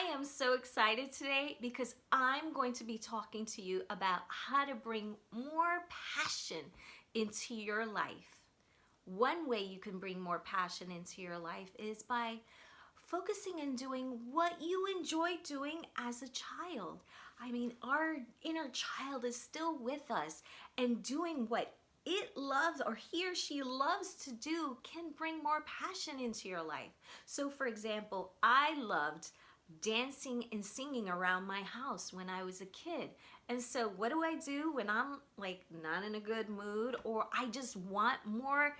am so excited today because I'm going to be talking to you about how to bring more passion into your life. One way you can bring more passion into your life is by focusing and doing what you enjoy doing as a child. I mean, our inner child is still with us, and doing what it loves or he or she loves to do can bring more passion into your life. So for example, I loved dancing and singing around my house when I was a kid. And so what do I do when I'm like not in a good mood or I just want more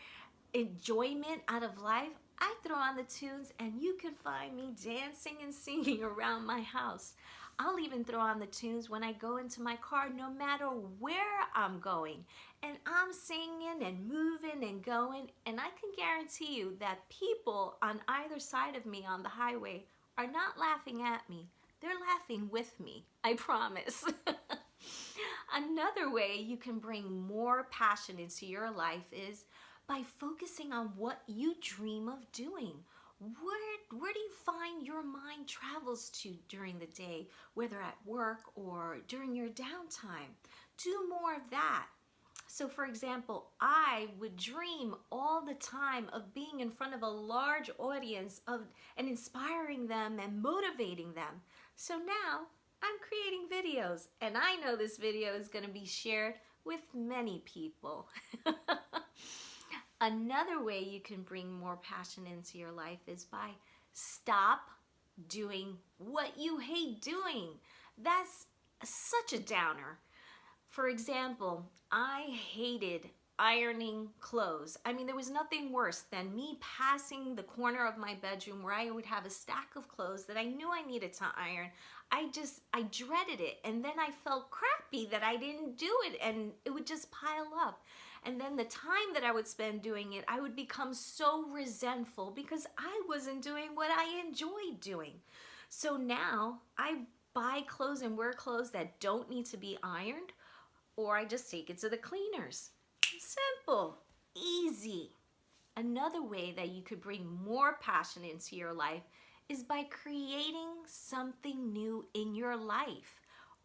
enjoyment out of life? I throw on the tunes and you can find me dancing and singing around my house. I'll even throw on the tunes when I go into my car, no matter where I'm going. And I'm singing and moving and going, and I can guarantee you that people on either side of me on the highway are not laughing at me. They're laughing with me, I promise. Another way you can bring more passion into your life is by focusing on what you dream of doing. Where do you find your mind travels to during the day, whether at work or during your downtime? Do more of that. So for example, I would dream all the time of being in front of a large audience and inspiring them and motivating them. So now I'm creating videos, and I know this video is going to be shared with many people. Another way you can bring more passion into your life is by stop doing what you hate doing. That's such a downer. For example, I hated ironing clothes. I mean, there was nothing worse than me passing the corner of my bedroom where I would have a stack of clothes that I knew I needed to iron. I dreaded it, and then I felt crappy that I didn't do it, and it would just pile up. And then the time that I would spend doing it, I would become so resentful because I wasn't doing what I enjoyed doing. So now I buy clothes and wear clothes that don't need to be ironed, or I just take it to the cleaners. Simple, easy. Another way that you could bring more passion into your life is by creating something new in your life.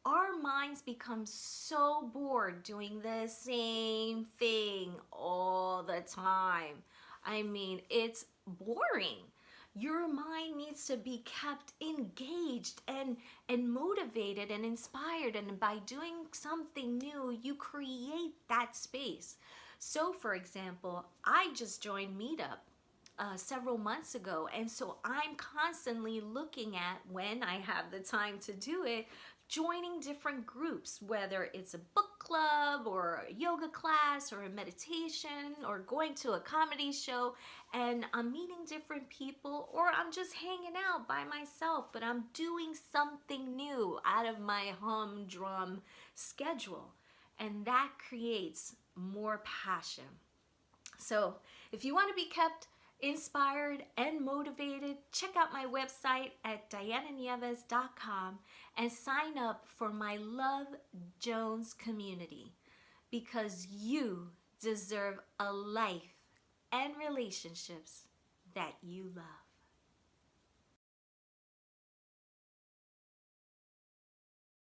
Our minds become so bored doing the same thing all the time. I mean, it's boring. Your mind needs to be kept engaged and motivated and inspired, and by doing something new, you create that space. So for example, I just joined Meetup several months ago, and so I'm constantly looking at, when I have the time to do it, joining different groups, whether it's a book club or a yoga class or a meditation or going to a comedy show, and I'm meeting different people, or I'm just hanging out by myself, but I'm doing something new out of my humdrum schedule, and that creates more passion. So if you want to be kept inspired and motivated, check out my website at diananieves.com and sign up for my Love Jones community, because you deserve a life and relationships that you love.